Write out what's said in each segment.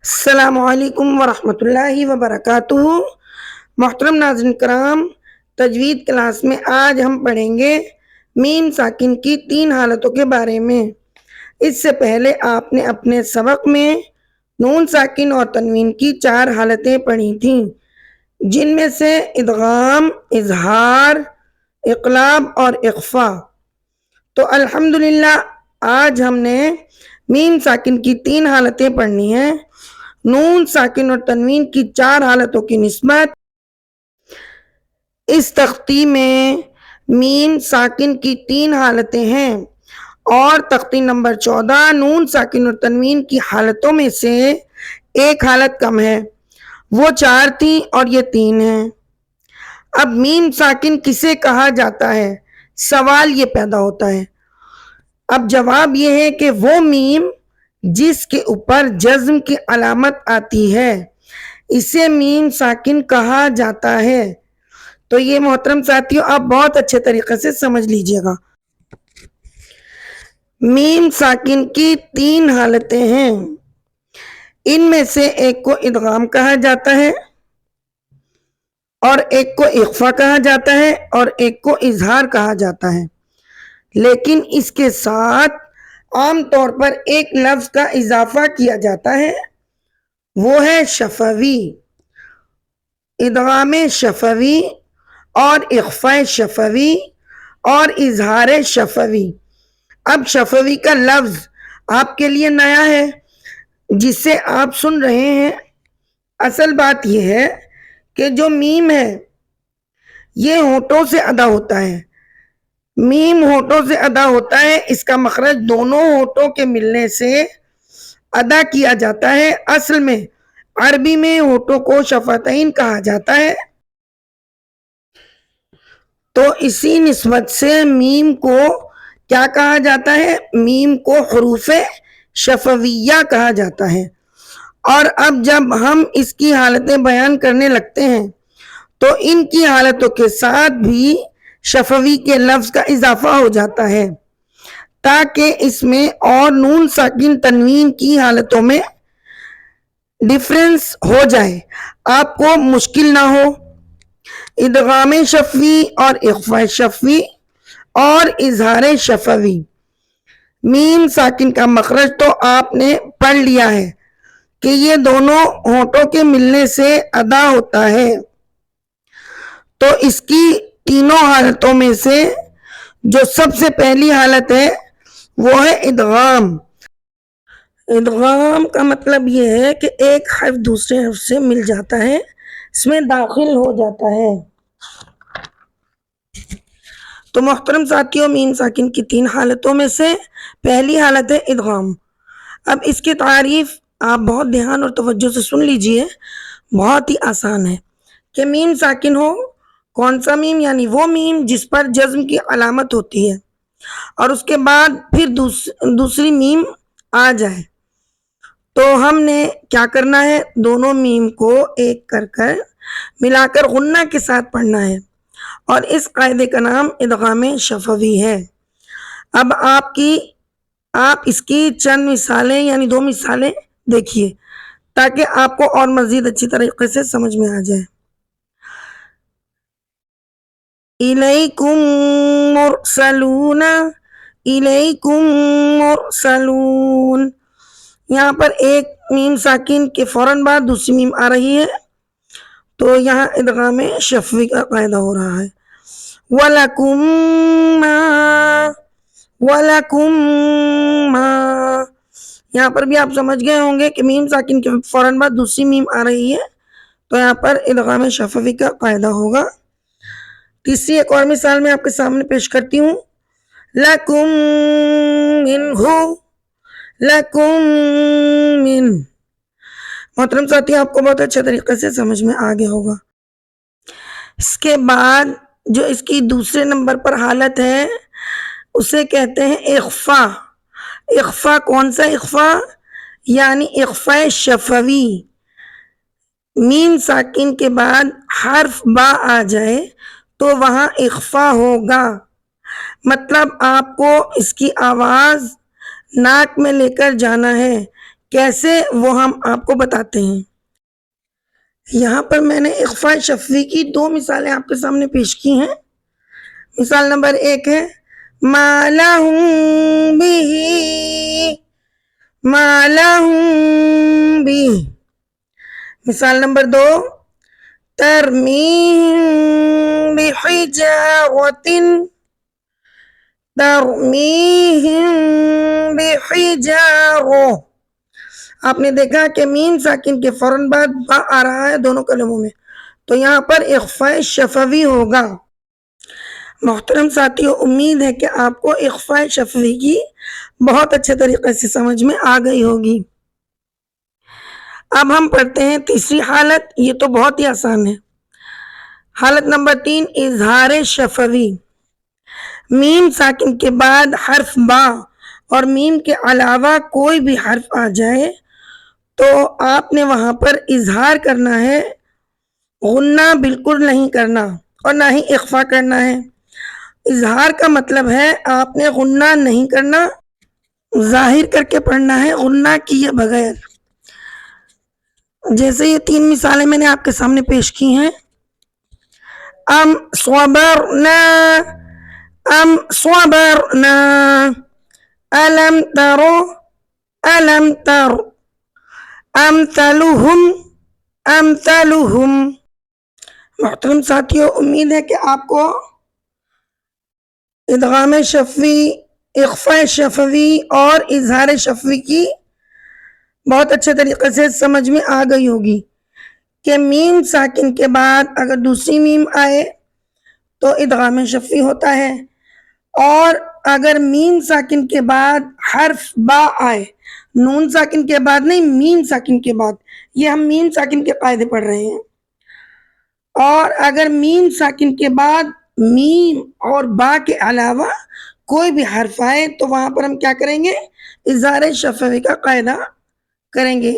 السلام علیکم ورحمۃ اللہ وبرکاتہ۔ محترم ناظرین کرام، تجوید کلاس میں آج ہم پڑھیں گے میم ساکن کی 3 حالتوں کے بارے میں۔ اس سے پہلے آپ نے اپنے سبق میں نون ساکن اور تنوین کی 4 حالتیں پڑھی تھیں، جن میں سے ادغام، اظہار، اقلاب اور اخفا۔ تو الحمدللہ آج ہم نے میم ساکن کی 3 حالتیں پڑھنی ہیں۔ نون ساکن اور تنوین کی 4 حالتوں کی نسبت اس تختی میں میم ساکن کی 3 حالتیں ہیں، اور تختی نمبر 14 نون ساکن اور تنوین کی حالتوں میں سے ایک حالت کم ہے، وہ 4 تھیں اور یہ 3 ہیں۔ اب میم ساکن کسے کہا جاتا ہے، سوال یہ پیدا ہوتا ہے۔ اب جواب یہ ہے کہ وہ میم جس کے اوپر جزم کی علامت آتی ہے اسے میم ساکن کہا جاتا ہے۔ تو یہ محترم ساتھیوں آپ بہت اچھے طریقے سے سمجھ لیجئے گا۔ میم ساکن کی 3 حالتیں ہیں، ان میں سے ایک کو ادغام کہا جاتا ہے، اور ایک کو اخفا کہا جاتا ہے، اور ایک کو اظہار کہا جاتا ہے۔ لیکن اس کے ساتھ عام طور پر ایک لفظ کا اضافہ کیا جاتا ہے، وہ ہے شفوی۔ ادغام شفوی اور اخفاء شفوی اور اظہار شفوی۔ اب شفوی کا لفظ آپ کے لیے نیا ہے جسے آپ سن رہے ہیں۔ اصل بات یہ ہے کہ جو میم ہے یہ ہونٹوں سے ادا ہوتا ہے۔ میم ہونٹوں سے ادا ہوتا ہے، اس کا مخرج دونوں ہونٹوں کے ملنے سے ادا کیا جاتا ہے۔ اصل میں عربی میں ہونٹوں کو شفتین کہا جاتا ہے، تو اسی نسبت سے میم کو کیا کہا جاتا ہے، میم کو حروف شفویہ کہا جاتا ہے۔ اور اب جب ہم اس کی حالتیں بیان کرنے لگتے ہیں تو ان کی حالتوں کے ساتھ بھی شفوی کے لفظ کا اضافہ ہو جاتا ہے، تاکہ اس میں اور نون ساکن تنوین کی حالتوں میں ڈفرنس ہو جائے، آپ کو مشکل نہ ہو۔ ادغام شفوی اور اخفاء شفوی اور اظہار شفوی۔ میم ساکن کا مخرج تو آپ نے پڑھ لیا ہے کہ یہ دونوں ہونٹوں کے ملنے سے ادا ہوتا ہے، تو اس کی تینوں حالتوں میں سے جو سب سے پہلی حالت ہے وہ ہے ادغام۔ ادغام کا مطلب یہ ہے کہ ایک حرف دوسرے حرف سے مل جاتا ہے، اس میں داخل ہو جاتا ہے۔ تو محترم ساتھیوں، میم ساکن کی 3 حالتوں میں سے پہلی حالت ہے ادغام۔ اب اس کی تعریف آپ بہت دھیان اور توجہ سے سن لیجئے، بہت ہی آسان ہے کہ میم ساکن ہو۔ کون سا میم؟ یعنی وہ میم جس پر جزم کی علامت ہوتی ہے اور اس کے بعد پھر دوسری میم آ جائے، تو ہم نے کیا کرنا ہے، دونوں میم کو ایک کر کر ملا کر غنہ کے ساتھ پڑھنا ہے، اور اس قاعدے کا نام ادغام شفوی ہے۔ اب آپ اس کی چند مثالیں یعنی 2 مثالیں دیکھیے تاکہ آپ کو اور مزید اچھی طریقے سے سمجھ میں آ جائے۔ الیکم مرسلون، الیکم مرسلون، یہاں پر ایک میم ساکن کے فوراً بعد دوسری میم آ رہی ہے، تو یہاں ادغام شفوی کا قاعدہ ہو رہا ہے۔ وَلَكُمْ مَا، وَلَكُمْ مَا، یہاں پر بھی آپ سمجھ گئے ہوں گے کہ میم ساکن کے فوراً بعد دوسری میم آ رہی ہے، تو یہاں پر ادغام شفوی کا قاعدہ ہوگا۔ تیسری ایک اور مثال میں آپ کے سامنے پیش کرتی ہوں۔ لَكُمْ مِنْهُ، لَكُمْ مِنْ، محترم ساتھی آپ کو بہت اچھے طریقے سے سمجھ میں آ گیا ہوگا۔ اس کے بعد جو اس کی دوسرے نمبر پر حالت ہے اسے کہتے ہیں اخفا۔ اخفا کون سا اخفا؟ یعنی اخفاء شفوی۔ میم ساکن کے بعد حرف با آ جائے تو وہاں اخفا ہوگا، مطلب آپ کو اس کی آواز ناک میں لے کر جانا ہے کیسے وہ ہم آپ کو بتاتے ہیں۔ یہاں پر میں نے اخفاء شفوی کی 2 مثالیں آپ کے سامنے پیش کی ہیں۔ مثال نمبر 1 ہے ما لہم بہ، ما لہم بہ۔ مثال نمبر 2 ترمیہم بحجارۃ، ترمیہم بحجارہ۔ آپ نے دیکھا کہ میم ساکن کے فوراً بعد با آ رہا ہے دونوں کلموں میں، تو یہاں پر اخفاء شفوی ہوگا۔ محترم ساتھیو، امید ہے کہ آپ کو اخفاء شفوی کی بہت اچھے طریقے سے سمجھ میں آ گئی ہوگی۔ اب ہم پڑھتے ہیں تیسری حالت، یہ تو بہت ہی آسان ہے۔ حالت نمبر 3 اظہار شفوی۔ میم ساکن کے بعد حرف با اور میم کے علاوہ کوئی بھی حرف آ جائے تو آپ نے وہاں پر اظہار کرنا ہے، غنہ بالکل نہیں کرنا اور نہ ہی اخفا کرنا ہے۔ اظہار کا مطلب ہے آپ نے غنہ نہیں کرنا، ظاہر کر کے پڑھنا ہے غنہ کیے بغیر۔ جیسے یہ 3 مثالیں میں نے آپ کے سامنے پیش کی ہیں۔ ام صبرنا، ام صبرنا، الم ترو، الم تر، امثلہم، امثلہم۔ محترم ساتھیو، امید ہے کہ آپ کو ادغام شفوی، اخفاء شفوی اور اظہار شفوی کی بہت اچھے طریقے سے سمجھ میں آ گئی ہوگی کہ میم ساکن کے بعد اگر دوسری میم آئے تو ادغام شفوی ہوتا ہے، اور اگر میم ساکن کے بعد حرف با آئے، نون ساکن کے بعد نہیں، میم ساکن کے بعد، یہ ہم میم ساکن کے قاعدے پڑھ رہے ہیں، اور اگر میم ساکن کے بعد میم اور با کے علاوہ کوئی بھی حرف آئے تو وہاں پر ہم کیا کریں گے؟ اظہار شفوی کا قاعدہ کریں گے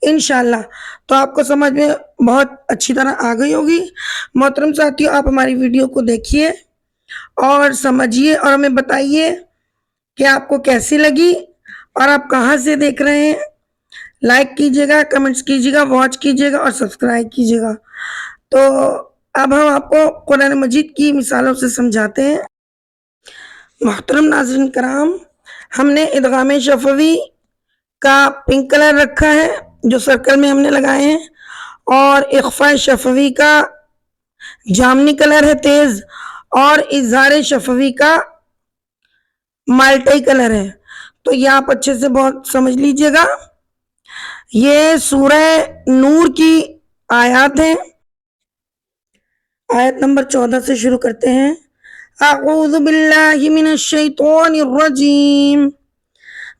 انشاءاللہ۔ تو آپ کو سمجھ میں بہت اچھی طرح آ گئی ہوگی۔ محترم ساتھیو، آپ ہماری ویڈیو کو دیکھیے اور سمجھیے اور ہمیں بتائیے کہ آپ کو کیسی لگی اور آپ کہاں سے دیکھ رہے ہیں۔ لائک کیجیے گا، کمنٹس کیجیے گا، واچ کیجیے گا اور سبسکرائب کیجیے گا۔ تو اب ہم آپ کو قرآن مجید کی مثالوں سے سمجھاتے ہیں۔ محترم ناظرین کرام، ہم نے ادغام شفوی کا پنک کلر رکھا ہے جو سرکل میں ہم نے لگائے ہیں، اور اخفاء شفوی کا جامنی کلر ہے تیز، اور اظہار شفوی کا مالٹائی کلر ہے۔ تو یہ آپ اچھے سے بہت سمجھ لیجئے گا۔ یہ سورہ نور کی آیات ہیں۔ آیت نمبر 14 سے شروع کرتے ہیں۔ اعوذ باللہ من الشیطان الرجیم،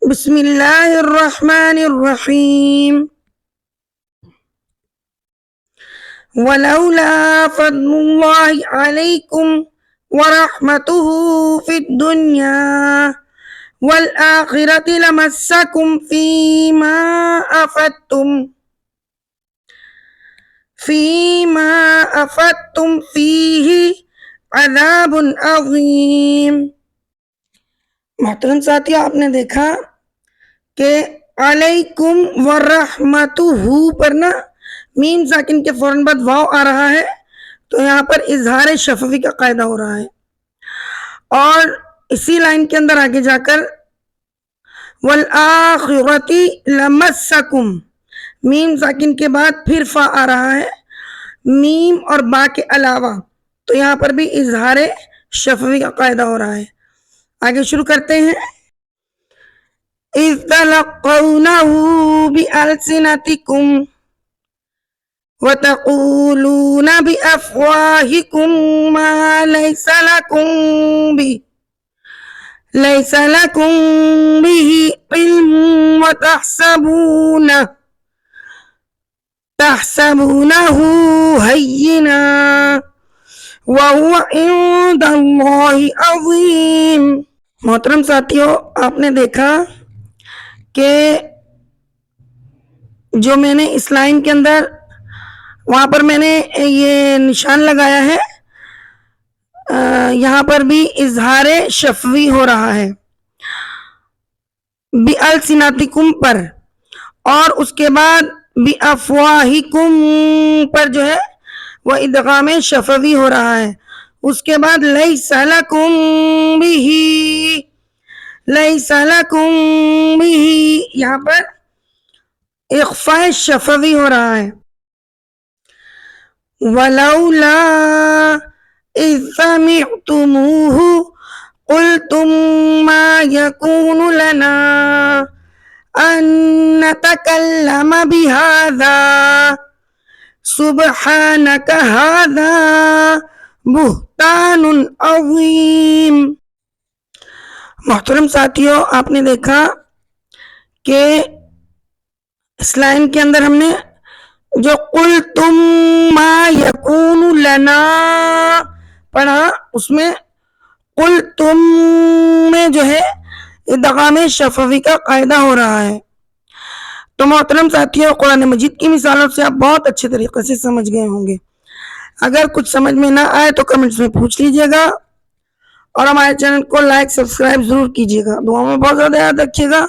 بسم اللہ الرحمن الرحیم۔ ولولا فضل اللہ علیکم ورحمتہ فی الدنیا والآخرۃ لمسکم فیما افدتم فیہ عذاب عظیم۔ محترم ساتھیو، آپ نے دیکھا کہ علیکم ورحمتہ پر نا میم ساکن کے فوراً بعد واو آ رہا ہے، تو یہاں پر اظہار شفوی کا قاعدہ ہو رہا ہے، اور اسی لائن کے اندر آگے جا کر والآخرۃ لمسکم، میم ساکن کے بعد پھر فا آ رہا ہے میم اور با کے علاوہ، تو یہاں پر بھی اظہار شفوی کا قاعدہ ہو رہا ہے۔ آگے شروع کرتے ہیں۔ اذ تلقونہ بألسنتکم وتقولون بأفواہکم ما لیس لکم بہ علم تحسبونہ ہینا وہو عند اللہ عظیم۔ محترم ساتھیو، آپ نے دیکھا کہ جو میں نے اس لائن کے اندر وہاں پر میں نے یہ نشان لگایا ہے، یہاں پر بھی اظہار شفوی ہو رہا ہے بِأَلْسِنَتِكُمْ پر، اور اس کے بعد بِأَفْوَاهِكُمْ پر جو ہے وہ ادغام شفوی ہو رہا ہے. اس کے بعد لَيْسَ لَكُمْ بِهِ، لَيْسَ لَكُمْ بِهِ یہاں پر اخفاء شفوی ہو رہا ہے. وَلَوْلَا إِذْ سَمِعْتُمُوهُ قُلْتُمْ مَا يَكُونُ لَنَا أَن نَّتَكَلَّمَ بِهَذَا سُبْحَانَكَ هَذَا بُهْتَانٌ عَظِيمٌ. محترم ساتھیوں، آپ نے دیکھا کہ اس لائن کے اندر ہم نے جو قُلْتُمْ مَا يَكُونُ لَنَا پڑھا، اس میں قُلْتُمْ میں جو ہے ادغام شفوی کا قاعدہ ہو رہا ہے. تو محترم ساتھیوں، قرآن مجید کی مثالوں سے آپ بہت اچھے طریقے سے سمجھ گئے ہوں گے. اگر کچھ سمجھ میں نہ آئے تو کمنٹس میں پوچھ لیجئے گا، اور ہمارے چینل کو لائک سبسکرائب ضرور کیجئے گا. دعاؤں میں بہت زیادہ یاد رکھیے گا.